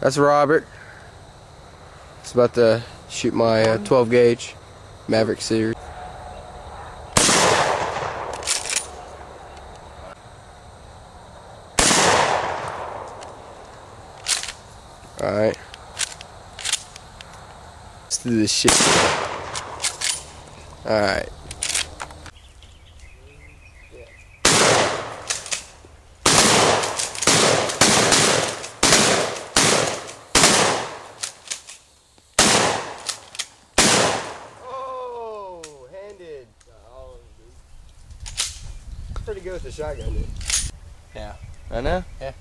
That's Robert. It's about to shoot my 12 gauge Maverick series. Alright. Let's do this shit. Alright. Oh, handed. Pretty good with the shotgun, dude. Yeah. I know? Yeah.